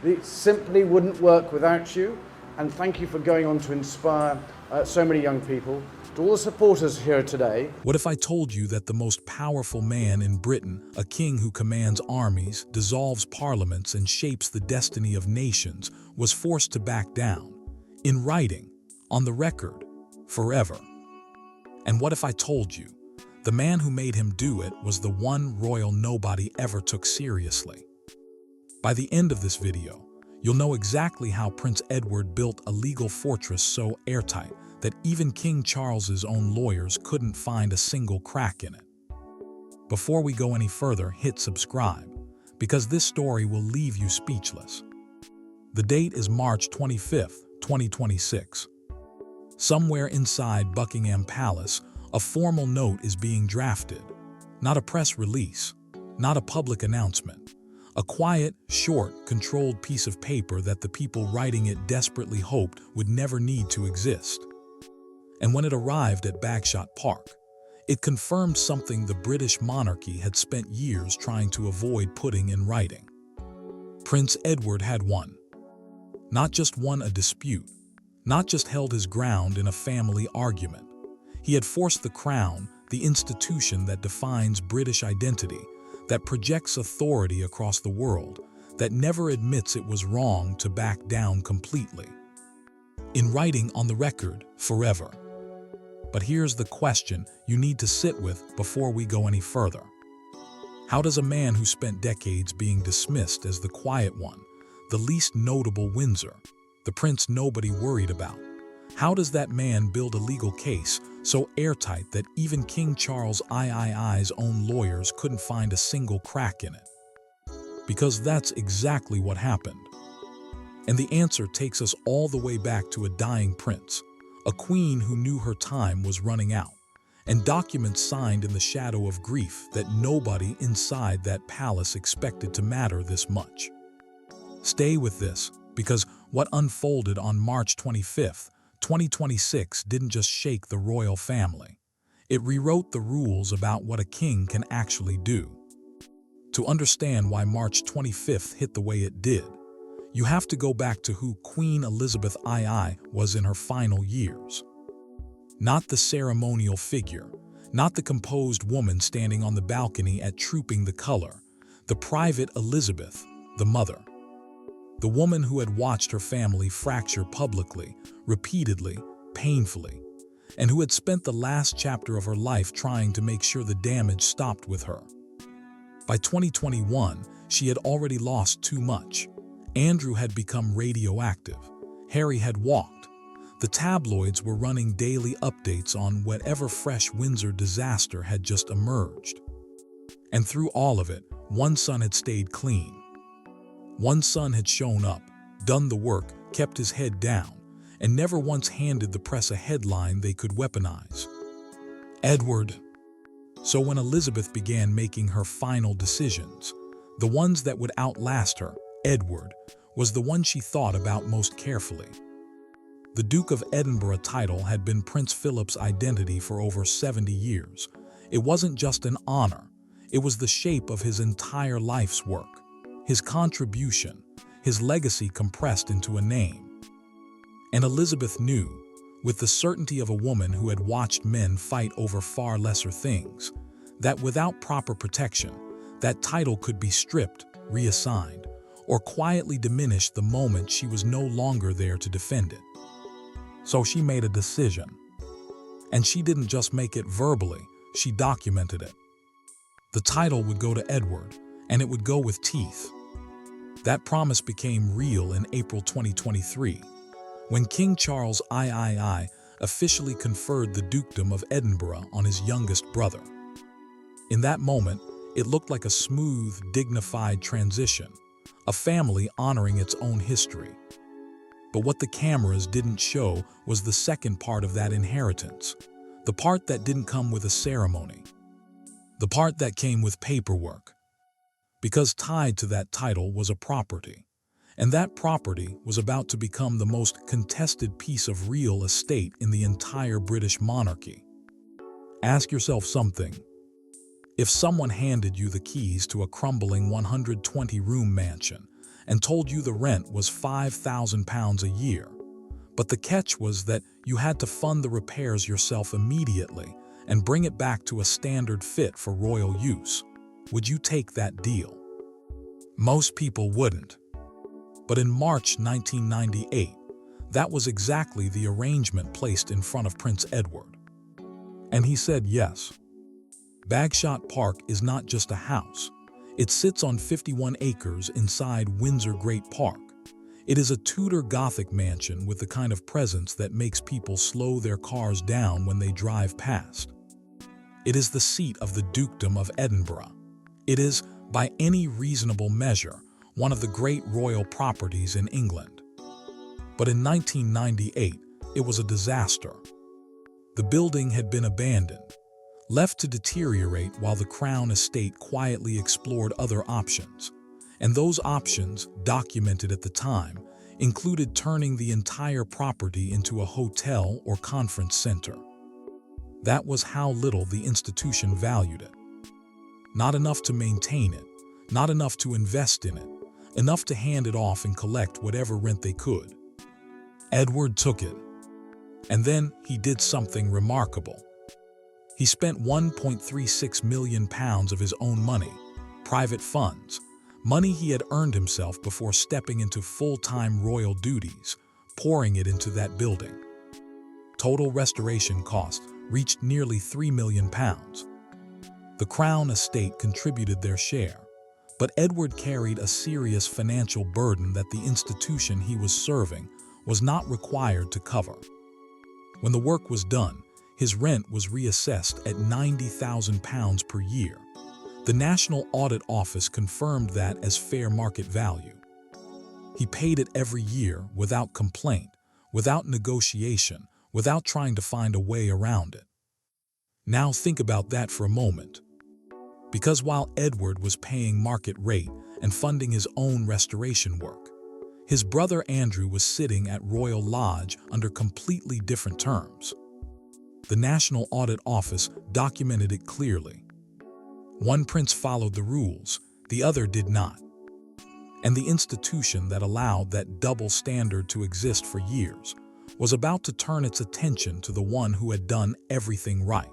It simply wouldn't work without you. And thank you for going on to inspire so many young people. To all the supporters here today. What if I told you that the most powerful man in Britain, a king who commands armies, dissolves parliaments, and shapes the destiny of nations, was forced to back down, in writing, on the record, forever? And what if I told you the man who made him do it was the one royal nobody ever took seriously? By the end of this video, you'll know exactly how Prince Edward built a legal fortress so airtight that even King Charles's own lawyers couldn't find a single crack in it. Before we go any further, hit subscribe, because this story will leave you speechless. The date is March 25th, 2026. Somewhere inside Buckingham Palace, a formal note is being drafted. Not a press release, not a public announcement. A quiet, short, controlled piece of paper that the people writing it desperately hoped would never need to exist. And when it arrived at Bagshot Park, it confirmed something the British monarchy had spent years trying to avoid putting in writing. Prince Edward had won. Not just won a dispute, not just held his ground in a family argument. He had forced the crown, the institution that defines British identity, that projects authority across the world, that never admits it was wrong, to back down completely. In writing, on the record, forever. But here's the question you need to sit with before we go any further. How does a man who spent decades being dismissed as the quiet one, the least notable Windsor, the prince nobody worried about, how does that man build a legal case so airtight that even King Charles III's own lawyers couldn't find a single crack in it? Because that's exactly what happened. And the answer takes us all the way back to a dying prince, a queen who knew her time was running out, and documents signed in the shadow of grief that nobody inside that palace expected to matter this much. Stay with this, because what unfolded on March 25th, 2026 didn't just shake the royal family. It rewrote the rules about what a king can actually do. To understand why March 25th hit the way it did, you have to go back to who Queen Elizabeth II was in her final years. Not the ceremonial figure, not the composed woman standing on the balcony at Trooping the Color, the private Elizabeth, the mother. The woman who had watched her family fracture publicly, repeatedly, painfully, and who had spent the last chapter of her life trying to make sure the damage stopped with her. By 2021, she had already lost too much. Andrew had become radioactive. Harry had walked. The tabloids were running daily updates on whatever fresh Windsor disaster had just emerged. And through all of it, one son had stayed clean. One son had shown up, done the work, kept his head down, and never once handed the press a headline they could weaponize. Edward. So when Elizabeth began making her final decisions, the ones that would outlast her, Edward was the one she thought about most carefully. The Duke of Edinburgh title had been Prince Philip's identity for over 70 years. It wasn't just an honor, it was the shape of his entire life's work, his contribution, his legacy compressed into a name. And Elizabeth knew, with the certainty of a woman who had watched men fight over far lesser things, that without proper protection, that title could be stripped, reassigned, or quietly diminished the moment she was no longer there to defend it. So she made a decision. And she didn't just make it verbally, she documented it. The title would go to Edward, and it would go with teeth. That promise became real in April 2023, when King Charles III officially conferred the Dukedom of Edinburgh on his youngest brother. In that moment, it looked like a smooth, dignified transition, a family honoring its own history. But what the cameras didn't show was the second part of that inheritance, the part that didn't come with a ceremony, the part that came with paperwork. Because tied to that title was a property, and that property was about to become the most contested piece of real estate in the entire British monarchy. Ask yourself something. If someone handed you the keys to a crumbling 120-room mansion and told you the rent was £5,000 a year. But the catch was that you had to fund the repairs yourself immediately and bring it back to a standard fit for royal use. Would you take that deal? Most people wouldn't. But in March 1998, that was exactly the arrangement placed in front of Prince Edward. And he said yes. Bagshot Park is not just a house. It sits on 51 acres inside Windsor Great Park. It is a Tudor Gothic mansion with the kind of presence that makes people slow their cars down when they drive past. It is the seat of the Dukedom of Edinburgh. It is, by any reasonable measure, one of the great royal properties in England. But in 1998, it was a disaster. The building had been abandoned, left to deteriorate while the Crown Estate quietly explored other options. And those options, documented at the time, included turning the entire property into a hotel or conference center. That was how little the institution valued it. Not enough to maintain it, not enough to invest in it, enough to hand it off and collect whatever rent they could. Edward took it. And then he did something remarkable. He spent £1.36 million of his own money, private funds, money he had earned himself before stepping into full-time royal duties, pouring it into that building. Total restoration cost reached nearly £3 million. The Crown Estate contributed their share, but Edward carried a serious financial burden that the institution he was serving was not required to cover. When the work was done, his rent was reassessed at £90,000 per year. The National Audit Office confirmed that as fair market value. He paid it every year without complaint, without negotiation, without trying to find a way around it. Now think about that for a moment. Because while Edward was paying market rate and funding his own restoration work, his brother Andrew was sitting at Royal Lodge under completely different terms. The National Audit Office documented it clearly. One prince followed the rules, the other did not. And the institution that allowed that double standard to exist for years was about to turn its attention to the one who had done everything right.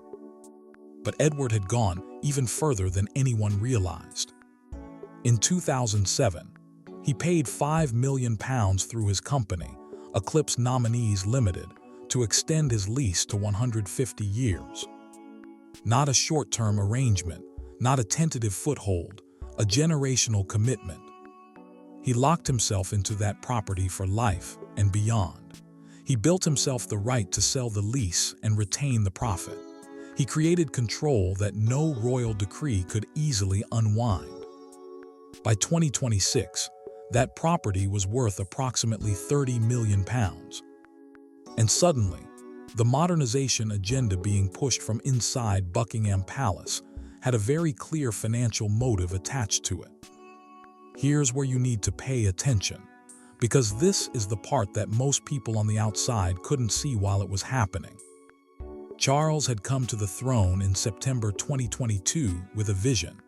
But Edward had gone even further than anyone realized. In 2007, he paid £5 million through his company, Eclipse Nominees Limited, to extend his lease to 150 years. Not a short-term arrangement, not a tentative foothold, a generational commitment. He locked himself into that property for life and beyond. He built himself the right to sell the lease and retain the profit. He created control that no royal decree could easily unwind. By 2026, that property was worth approximately £30 million. And suddenly, the modernization agenda being pushed from inside Buckingham Palace had a very clear financial motive attached to it. Here's where you need to pay attention, because this is the part that most people on the outside couldn't see while it was happening. Charles had come to the throne in September 2022 with a vision: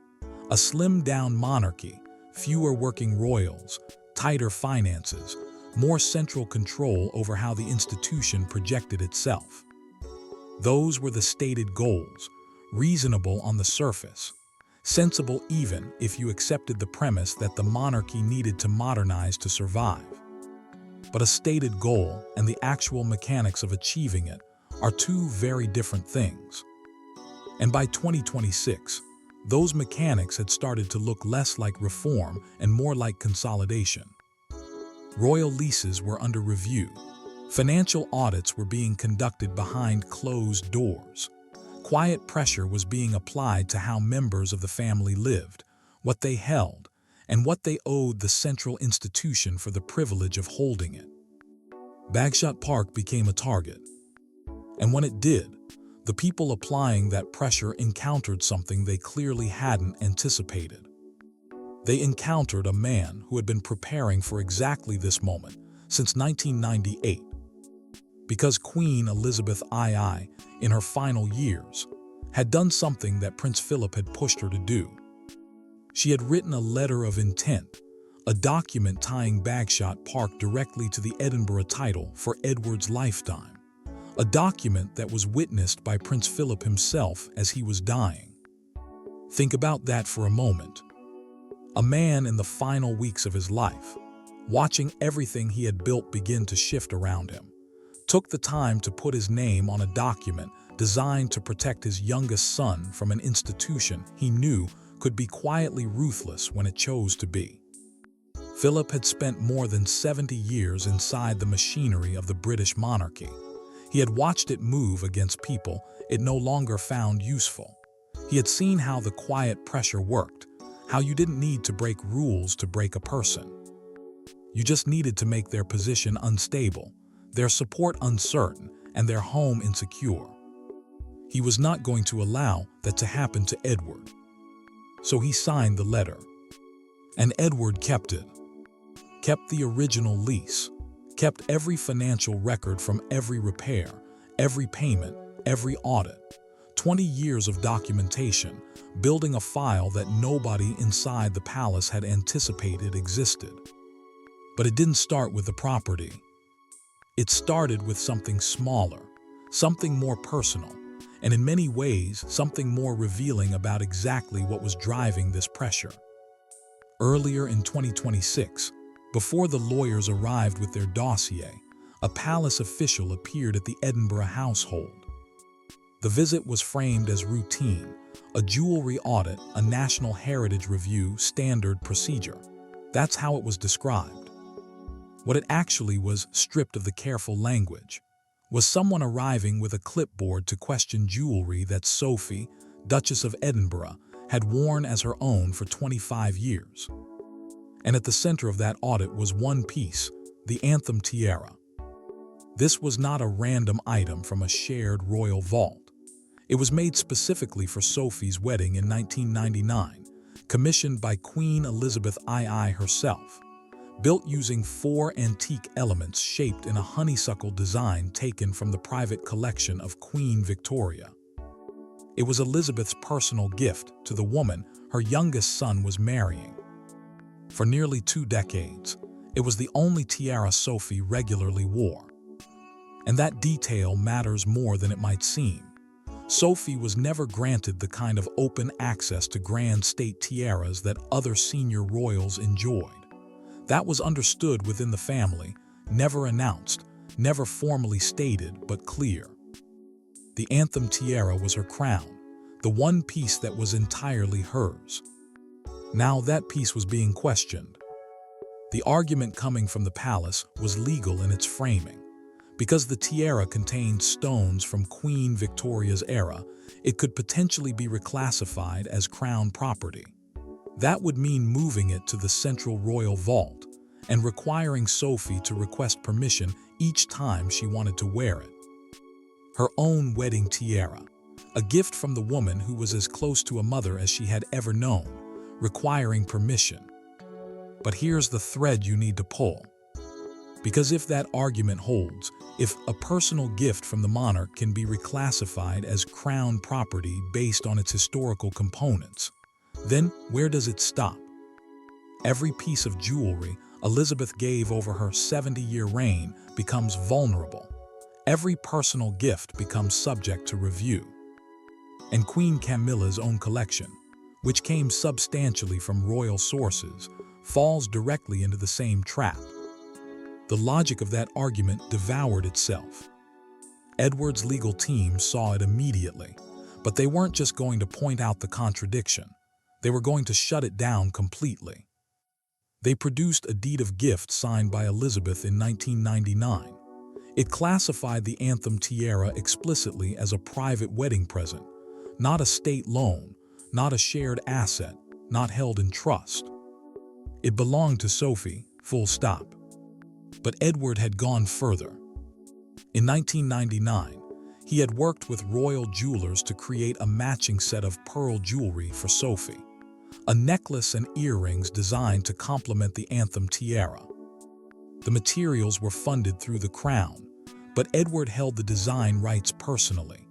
a slimmed-down monarchy, fewer working royals, tighter finances, more central control over how the institution projected itself. Those were the stated goals, reasonable on the surface, sensible even if you accepted the premise that the monarchy needed to modernize to survive. But a stated goal and the actual mechanics of achieving it are two very different things. And by 2026, those mechanics had started to look less like reform and more like consolidation. Royal leases were under review. Financial audits were being conducted behind closed doors. Quiet pressure was being applied to how members of the family lived, what they held, and what they owed the central institution for the privilege of holding it. Bagshot Park became a target. And when it did, the people applying that pressure encountered something they clearly hadn't anticipated. They encountered a man who had been preparing for exactly this moment since 1998. Because Queen Elizabeth II, in her final years, had done something that Prince Philip had pushed her to do. She had written a letter of intent, a document tying Bagshot Park directly to the Edinburgh title for Edward's lifetime, a document that was witnessed by Prince Philip himself as he was dying. Think about that for a moment. A man in the final weeks of his life, watching everything he had built begin to shift around him, took the time to put his name on a document designed to protect his youngest son from an institution he knew could be quietly ruthless when it chose to be. Philip had spent more than 70 years inside the machinery of the British monarchy. He had watched it move against people it no longer found useful. He had seen how the quiet pressure worked, how you didn't need to break rules to break a person. You just needed to make their position unstable, their support uncertain, and their home insecure. He was not going to allow that to happen to Edward. So he signed the letter. And Edward kept it. Kept the original lease. Kept every financial record from every repair, every payment, every audit. 20 years of documentation, building a file that nobody inside the palace had anticipated existed. But it didn't start with the property. It started with something smaller, something more personal, and in many ways, something more revealing about exactly what was driving this pressure. Earlier in 2026, before the lawyers arrived with their dossier, a palace official appeared at the Edinburgh household. The visit was framed as routine, a jewelry audit, a National Heritage Review standard procedure. That's how it was described. What it actually was, stripped of the careful language, was someone arriving with a clipboard to question jewelry that Sophie, Duchess of Edinburgh, had worn as her own for 25 years. And at the center of that audit was one piece, the Anthem Tiara. This was not a random item from a shared royal vault. It was made specifically for Sophie's wedding in 1999, commissioned by Queen Elizabeth II herself. Built using 4 antique elements shaped in a honeysuckle design taken from the private collection of Queen Victoria. It was Elizabeth's personal gift to the woman her youngest son was marrying. For nearly 2 decades, it was the only tiara Sophie regularly wore. And that detail matters more than it might seem. Sophie was never granted the kind of open access to grand state tiaras that other senior royals enjoyed. That was understood within the family, never announced, never formally stated, but clear. The Anthem Tiara was her crown, the one piece that was entirely hers. Now that piece was being questioned. The argument coming from the palace was legal in its framing. Because the tiara contained stones from Queen Victoria's era, it could potentially be reclassified as crown property. That would mean moving it to the central royal vault and requiring Sophie to request permission each time she wanted to wear it. Her own wedding tiara, a gift from the woman who was as close to a mother as she had ever known, requiring permission. But here's the thread you need to pull. Because if that argument holds, if a personal gift from the monarch can be reclassified as crown property based on its historical components, then where does it stop? Every piece of jewelry Elizabeth gave over her 70-year reign becomes vulnerable. Every personal gift becomes subject to review. And Queen Camilla's own collection, which came substantially from royal sources, falls directly into the same trap. The logic of that argument devoured itself. Edward's legal team saw it immediately, but they weren't just going to point out the contradiction. They were going to shut it down completely. They produced a deed of gift signed by Elizabeth in 1999. It classified the Anthem Tiara explicitly as a private wedding present, not a state loan, not a shared asset, not held in trust. It belonged to Sophie, full stop. But Edward had gone further. In 1999, he had worked with royal jewelers to create a matching set of pearl jewelry for Sophie, a necklace and earrings designed to complement the Anthem Tiara. The materials were funded through the crown, but Edward held the design rights personally.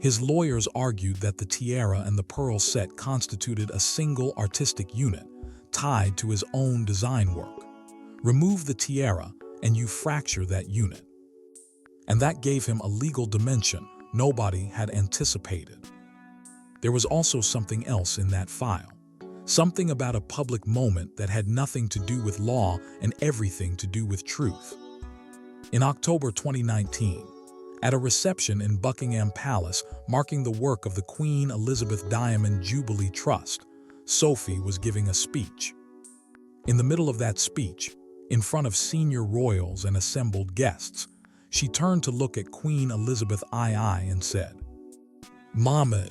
His lawyers argued that the tiara and the pearl set constituted a single artistic unit, tied to his own design work. Remove the tiara and you fracture that unit. And that gave him a legal dimension nobody had anticipated. There was also something else in that file. Something about a public moment that had nothing to do with law and everything to do with truth. In October 2019, at a reception in Buckingham Palace marking the work of the Queen Elizabeth Diamond Jubilee Trust, Sophie was giving a speech. In the middle of that speech, in front of senior royals and assembled guests, she turned to look at Queen Elizabeth II and said, "Mama."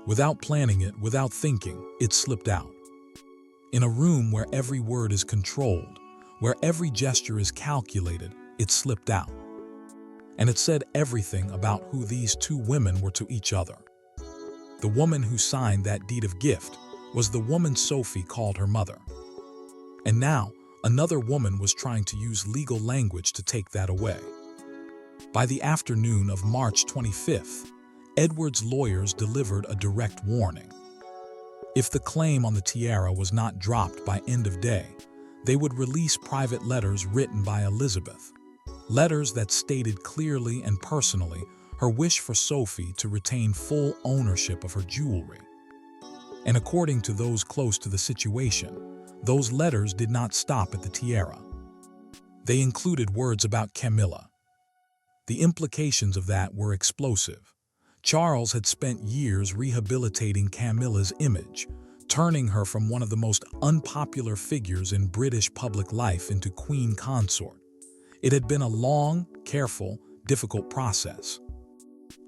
Without planning it, without thinking, it slipped out. In a room where every word is controlled, where every gesture is calculated, it slipped out. And it said everything about who these two women were to each other. The woman who signed that deed of gift was the woman Sophie called her mother. And now, another woman was trying to use legal language to take that away. By the afternoon of March 25th, Edward's lawyers delivered a direct warning. If the claim on the tiara was not dropped by end of day, they would release private letters written by Elizabeth. Letters that stated clearly and personally her wish for Sophie to retain full ownership of her jewelry. And according to those close to the situation, those letters did not stop at the tiara. They included words about Camilla. The implications of that were explosive. Charles had spent years rehabilitating Camilla's image, turning her from one of the most unpopular figures in British public life into queen consort. It had been a long, careful, difficult process.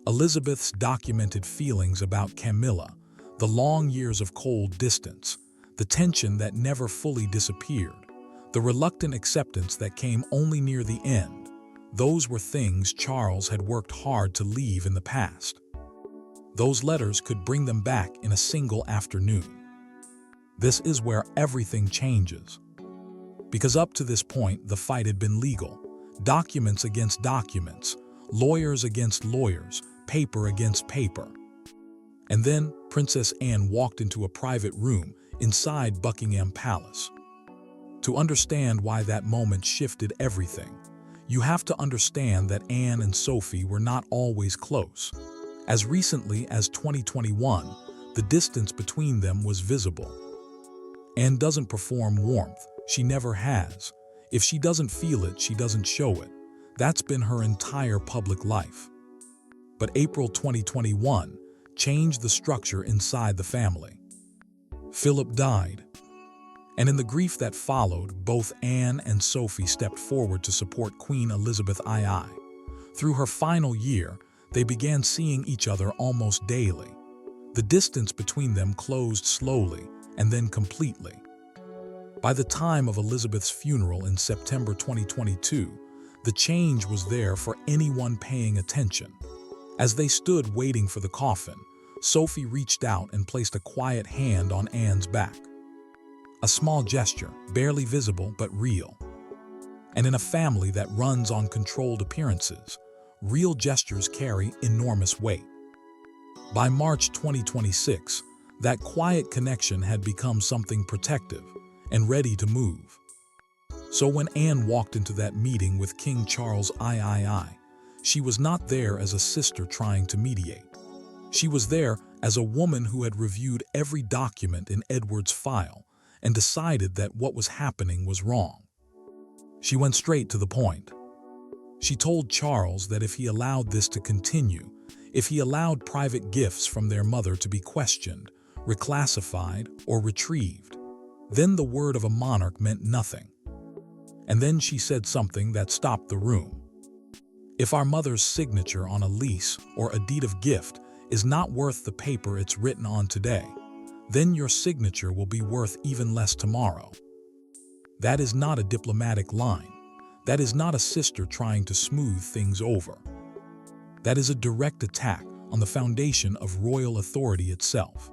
Elizabeth's documented feelings about Camilla, the long years of cold distance, the tension that never fully disappeared, the reluctant acceptance that came only near the end, those were things Charles had worked hard to leave in the past. Those letters could bring them back in a single afternoon. This is where everything changes. Because up to this point, the fight had been legal. Documents against documents, lawyers against lawyers, paper against paper. And then Princess Anne walked into a private room inside Buckingham Palace. To understand why that moment shifted everything, you have to understand that Anne and Sophie were not always close. As recently as 2021, the distance between them was visible. Anne doesn't perform warmth, she never has. If she doesn't feel it, she doesn't show it. That's been her entire public life. But April 2021 changed the structure inside the family. Philip died. And in the grief that followed, both Anne and Sophie stepped forward to support Queen Elizabeth II. Through her final year, they began seeing each other almost daily. The distance between them closed slowly and then completely. By the time of Elizabeth's funeral in September 2022, the change was there for anyone paying attention. As they stood waiting for the coffin, Sophie reached out and placed a quiet hand on Anne's back. A small gesture, barely visible but real. And in a family that runs on controlled appearances, real gestures carry enormous weight. By March 2026, that quiet connection had become something protective and ready to move. So when Anne walked into that meeting with King Charles III, she was not there as a sister trying to mediate. She was there as a woman who had reviewed every document in Edward's file and decided that what was happening was wrong. She went straight to the point. She told Charles that if he allowed this to continue, if he allowed private gifts from their mother to be questioned, reclassified, or retrieved, then the word of a monarch meant nothing. And then she said something that stopped the room. If our mother's signature on a lease or a deed of gift is not worth the paper it's written on today, then your signature will be worth even less tomorrow. That is not a diplomatic line. That is not a sister trying to smooth things over. That is a direct attack on the foundation of royal authority itself.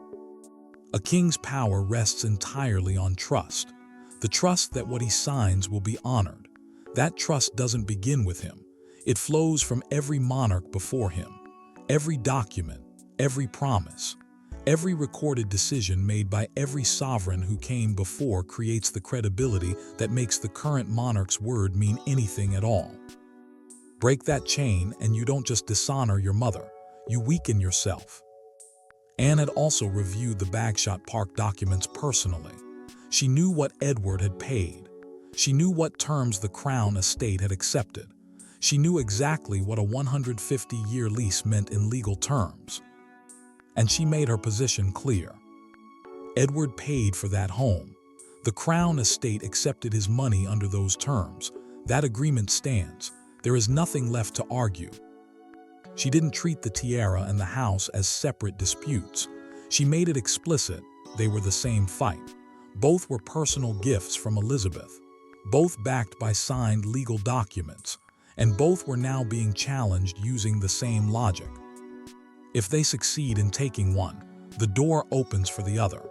A king's power rests entirely on trust. The trust that what he signs will be honored. That trust doesn't begin with him. It flows from every monarch before him, every document, every promise. Every recorded decision made by every sovereign who came before creates the credibility that makes the current monarch's word mean anything at all. Break that chain and you don't just dishonor your mother, you weaken yourself. Anne had also reviewed the Bagshot Park documents personally. She knew what Edward had paid. She knew what terms the Crown estate had accepted. She knew exactly what a 150-year lease meant in legal terms. And she made her position clear. Edward paid for that home. The Crown estate accepted his money under those terms. That agreement stands. There is nothing left to argue. She didn't treat the tiara and the house as separate disputes. She made it explicit they were the same fight. Both were personal gifts from Elizabeth, both backed by signed legal documents, and both were now being challenged using the same logic. If they succeed in taking one, the door opens for the other.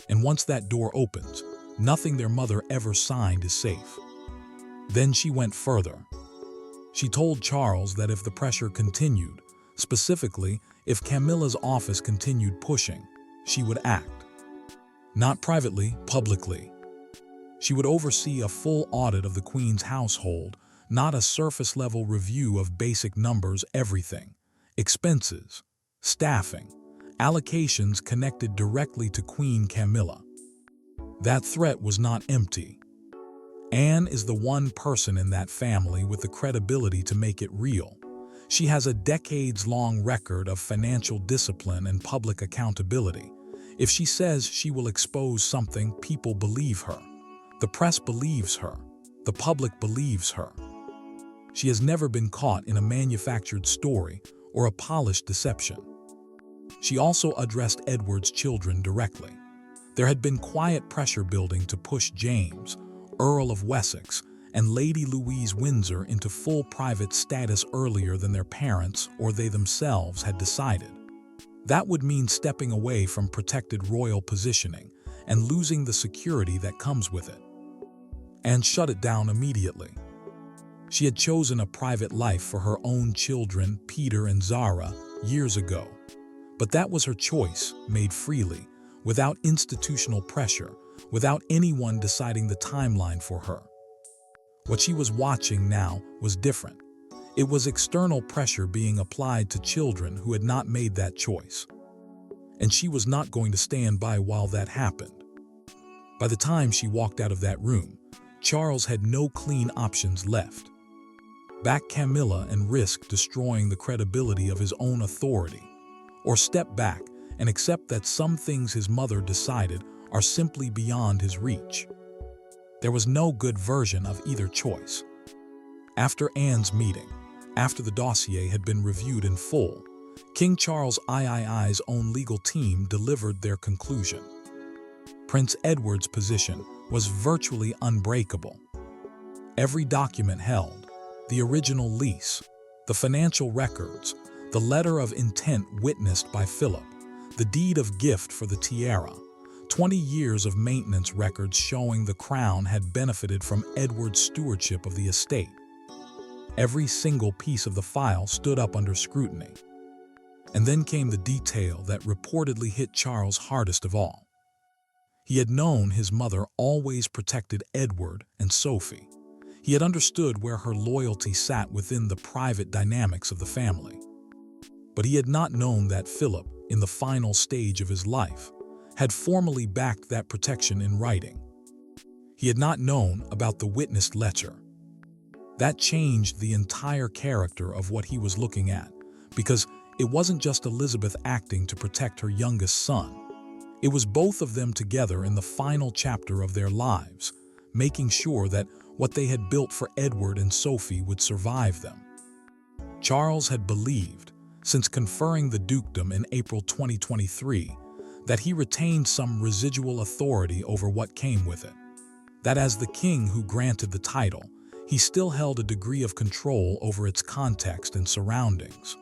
And once that door opens, nothing their mother ever signed is safe. Then she went further. She told Charles that if the pressure continued, specifically if Camilla's office continued pushing, she would act. Not privately, publicly. She would oversee a full audit of the Queen's household, not a surface-level review of basic numbers, everything. Expenses, staffing, allocations connected directly to Queen Camilla. That threat was not empty. Anne is the one person in that family with the credibility to make it real. She has a decades-long record of financial discipline and public accountability. If she says she will expose something, people believe her. The press believes her. The public believes her. She has never been caught in a manufactured story or a polished deception. She also addressed Edward's children directly. There had been quiet pressure building to push James, Earl of Wessex, and Lady Louise Windsor into full private status earlier than their parents or they themselves had decided. That would mean stepping away from protected royal positioning and losing the security that comes with it. Anne shut it down immediately. She had chosen a private life for her own children, Peter and Zara, years ago. But that was her choice, made freely, without institutional pressure, without anyone deciding the timeline for her. What she was watching now was different. It was external pressure being applied to children who had not made that choice. And she was not going to stand by while that happened. By the time she walked out of that room, Charles had no clean options left. Back Camilla and risk destroying the credibility of his own authority, or step back and accept that some things his mother decided are simply beyond his reach. There was no good version of either choice. After Anne's meeting, after the dossier had been reviewed in full, King Charles III's own legal team delivered their conclusion. Prince Edward's position was virtually unbreakable. Every document held, the original lease, the financial records, the letter of intent witnessed by Philip, the deed of gift for the tiara, 20 years of maintenance records showing the Crown had benefited from Edward's stewardship of the estate. Every single piece of the file stood up under scrutiny. And then came the detail that reportedly hit Charles hardest of all. He had known his mother always protected Edward and Sophie. He had understood where her loyalty sat within the private dynamics of the family. But he had not known that Philip, in the final stage of his life, had formally backed that protection in writing. He had not known about the witnessed letter. That changed the entire character of what he was looking at, because it wasn't just Elizabeth acting to protect her youngest son. It was both of them together in the final chapter of their lives, making sure that what they had built for Edward and Sophie would survive them. Charles had believed, since conferring the dukedom in April 2023, that he retained some residual authority over what came with it. That as the king who granted the title, he still held a degree of control over its context and surroundings.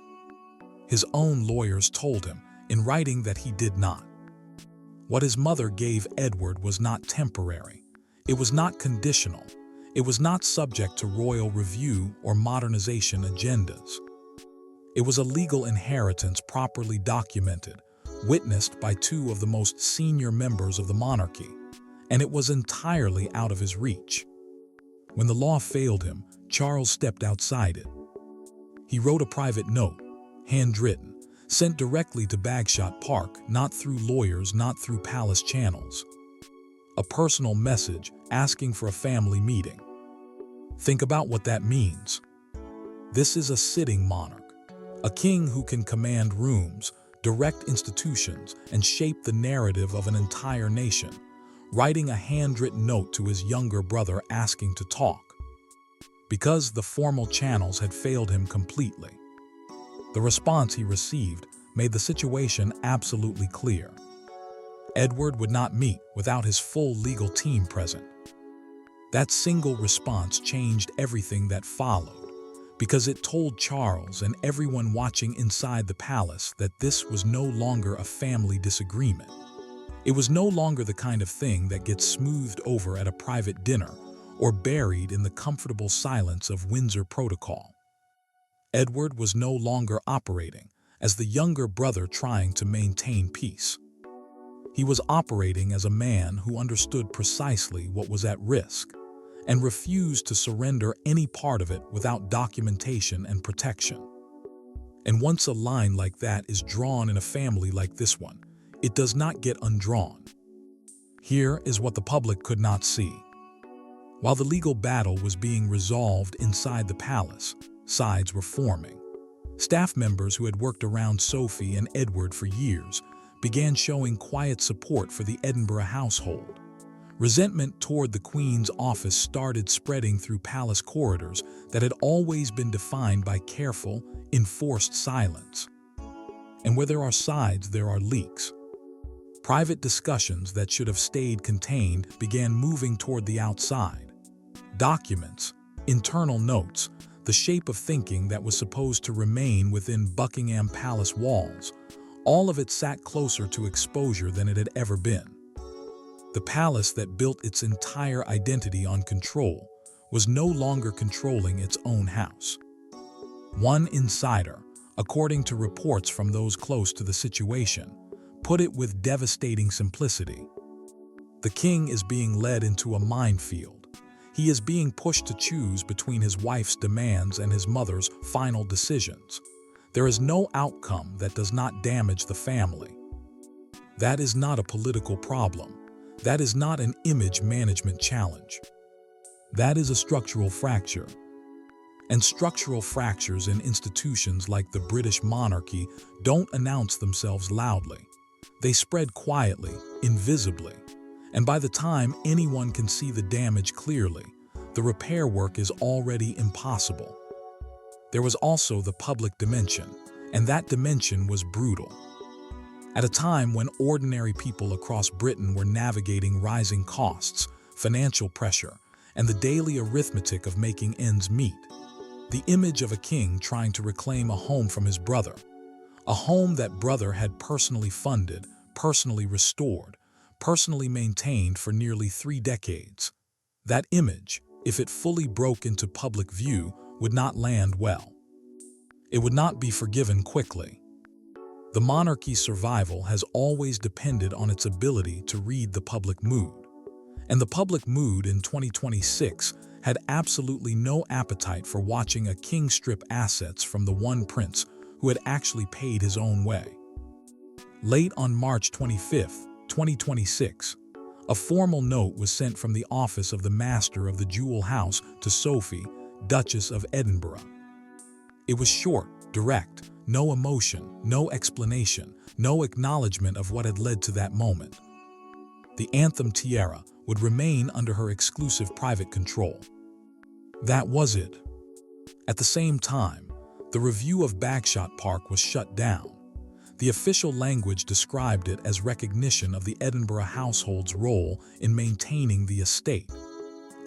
His own lawyers told him in writing that he did not. What his mother gave Edward was not temporary. It was not conditional. It was not subject to royal review or modernization agendas. It was a legal inheritance properly documented, witnessed by two of the most senior members of the monarchy, and it was entirely out of his reach. When the law failed him, Charles stepped outside it. He wrote a private note, handwritten, sent directly to Bagshot Park, not through lawyers, not through palace channels. A personal message asking for a family meeting. Think about what that means. This is a sitting monarch, a king who can command rooms, direct institutions, and shape the narrative of an entire nation, writing a handwritten note to his younger brother asking to talk, because the formal channels had failed him completely. The response he received made the situation absolutely clear. Edward would not meet without his full legal team present. That single response changed everything that followed, because it told Charles and everyone watching inside the palace that this was no longer a family disagreement. It was no longer the kind of thing that gets smoothed over at a private dinner or buried in the comfortable silence of Windsor protocol. Edward was no longer operating as the younger brother trying to maintain peace. He was operating as a man who understood precisely what was at risk and refused to surrender any part of it without documentation and protection. And once a line like that is drawn in a family like this one, it does not get undrawn. Here is what the public could not see. While the legal battle was being resolved inside the palace, sides were forming. Staff members who had worked around Sophie and Edward for years began showing quiet support for the Edinburgh household. Resentment toward the Queen's office started spreading through palace corridors that had always been defined by careful, enforced silence. And where there are sides, there are leaks. Private discussions that should have stayed contained began moving toward the outside. Documents, internal notes, the shape of thinking that was supposed to remain within Buckingham Palace walls, all of it sat closer to exposure than it had ever been. The palace that built its entire identity on control was no longer controlling its own house. One insider, according to reports from those close to the situation, put it with devastating simplicity. The king is being led into a minefield. He is being pushed to choose between his wife's demands and his mother's final decisions. There is no outcome that does not damage the family. That is not a political problem. That is not an image management challenge. That is a structural fracture. And structural fractures in institutions like the British monarchy don't announce themselves loudly. They spread quietly, invisibly. And by the time anyone can see the damage clearly, the repair work is already impossible. There was also the public dimension, and that dimension was brutal. At a time when ordinary people across Britain were navigating rising costs, financial pressure, and the daily arithmetic of making ends meet, the image of a king trying to reclaim a home from his brother, a home that brother had personally funded, personally restored, personally maintained for nearly 3 decades. That image, if it fully broke into public view, would not land well. It would not be forgiven quickly. The monarchy's survival has always depended on its ability to read the public mood. And the public mood in 2026 had absolutely no appetite for watching a king strip assets from the one prince who had actually paid his own way. Late on March 25, 2026, a formal note was sent from the office of the Master of the Jewel House to Sophie, Duchess of Edinburgh. It was short, direct, no emotion, no explanation, no acknowledgement of what had led to that moment. The Anthem Tiara would remain under her exclusive private control. That was it. At the same time, the review of Bagshot Park was shut down. The official language described it as recognition of the Edinburgh household's role in maintaining the estate.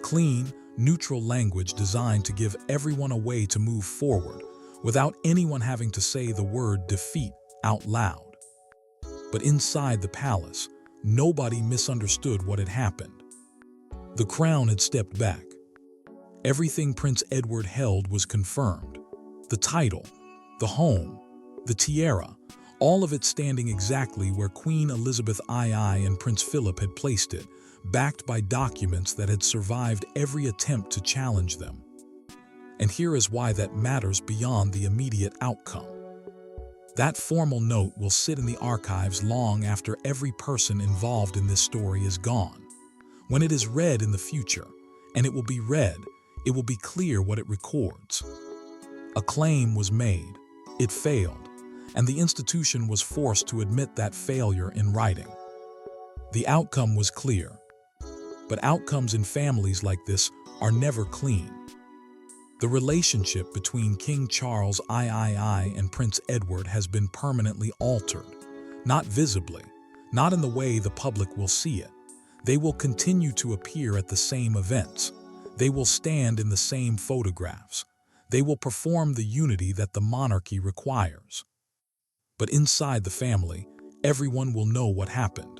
Clean, neutral language designed to give everyone a way to move forward without anyone having to say the word defeat out loud. But inside the palace, nobody misunderstood what had happened. The crown had stepped back. Everything Prince Edward held was confirmed. The title, the home, the tiara, all of it standing exactly where Queen Elizabeth II and Prince Philip had placed it, backed by documents that had survived every attempt to challenge them. And here is why that matters beyond the immediate outcome. That formal note will sit in the archives long after every person involved in this story is gone. When it is read in the future, and it will be read, it will be clear what it records. A claim was made, it failed, and the institution was forced to admit that failure in writing. The outcome was clear, but outcomes in families like this are never clean. The relationship between King Charles III and Prince Edward has been permanently altered, not visibly, not in the way the public will see it. They will continue to appear at the same events. They will stand in the same photographs. They will perform the unity that the monarchy requires. But inside the family, everyone will know what happened.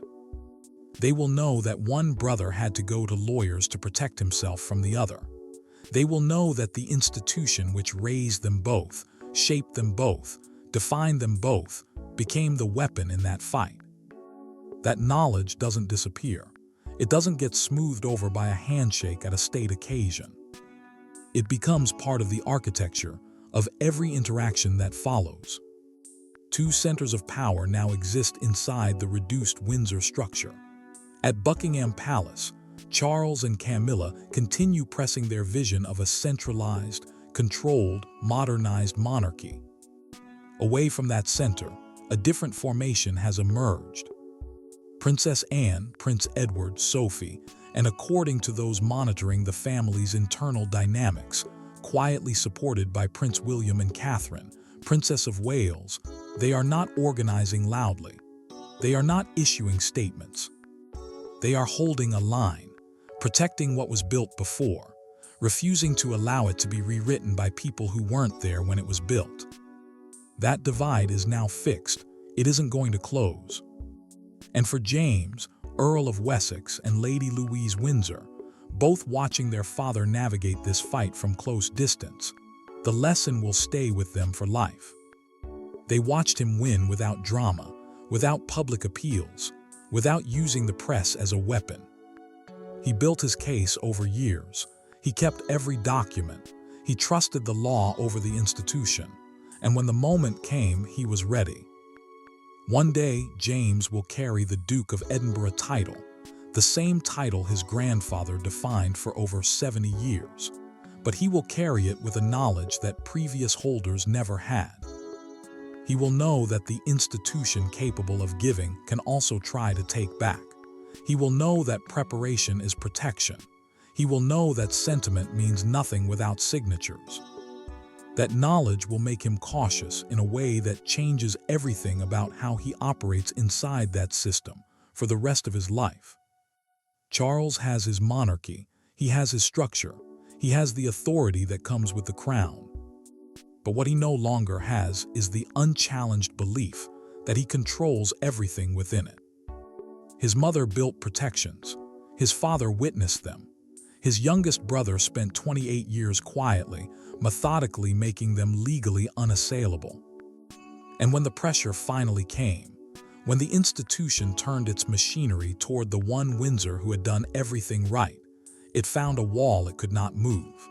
They will know that one brother had to go to lawyers to protect himself from the other. They will know that the institution which raised them both, shaped them both, defined them both, became the weapon in that fight. That knowledge doesn't disappear. It doesn't get smoothed over by a handshake at a state occasion. It becomes part of the architecture of every interaction that follows. Two centers of power now exist inside the reduced Windsor structure. At Buckingham Palace, Charles and Camilla continue pressing their vision of a centralized, controlled, modernized monarchy. Away from that center, a different formation has emerged. Princess Anne, Prince Edward, Sophie, and according to those monitoring the family's internal dynamics, quietly supported by Prince William and Catherine, Princess of Wales, they are not organizing loudly. They are not issuing statements. They are holding a line, protecting what was built before, refusing to allow it to be rewritten by people who weren't there when it was built. That divide is now fixed. It isn't going to close. And for James, Earl of Wessex, and Lady Louise Windsor, both watching their father navigate this fight from close distance, the lesson will stay with them for life. They watched him win without drama, without public appeals, without using the press as a weapon. He built his case over years. He kept every document. He trusted the law over the institution. And when the moment came, he was ready. One day, James will carry the Duke of Edinburgh title, the same title his grandfather defined for over 70 years. But he will carry it with a knowledge that previous holders never had. He will know that the institution capable of giving can also try to take back. He will know that preparation is protection. He will know that sentiment means nothing without signatures. That knowledge will make him cautious in a way that changes everything about how he operates inside that system for the rest of his life. Charles has his monarchy, he has his structure, he has the authority that comes with the crown. But what he no longer has is the unchallenged belief that he controls everything within it. His mother built protections. His father witnessed them. His youngest brother spent 28 years quietly, methodically making them legally unassailable. And when the pressure finally came, when the institution turned its machinery toward the one Windsor who had done everything right, it found a wall it could not move.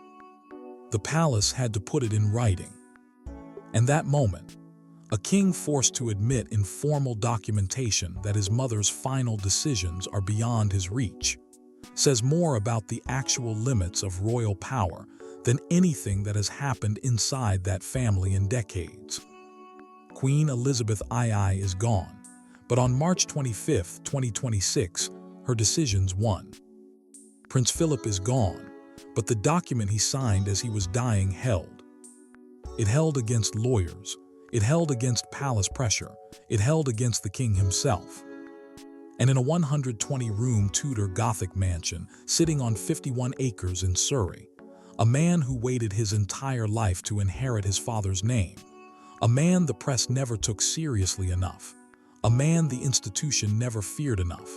The palace had to put it in writing. And that moment, a king forced to admit in formal documentation that his mother's final decisions are beyond his reach, says more about the actual limits of royal power than anything that has happened inside that family in decades. Queen Elizabeth II is gone, but on March 25, 2026, her decisions won. Prince Philip is gone, but the document he signed as he was dying held. It held against lawyers. It held against palace pressure. It held against the king himself. And in a 120-room Tudor Gothic mansion sitting on 51 acres in Surrey, a man who waited his entire life to inherit his father's name, a man the press never took seriously enough, a man the institution never feared enough,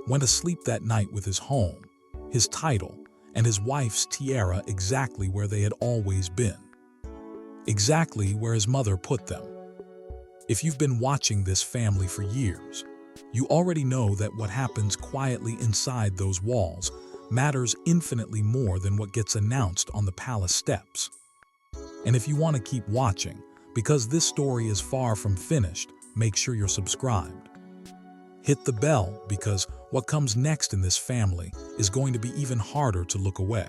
went to sleep that night with his home, his title, and his wife's tiara exactly where they had always been. Exactly where his mother put them. If you've been watching this family for years, you already know that what happens quietly inside those walls matters infinitely more than what gets announced on the palace steps. And if you want to keep watching, because this story is far from finished, make sure you're subscribed. Hit the bell because what comes next in this family is going to be even harder to look away.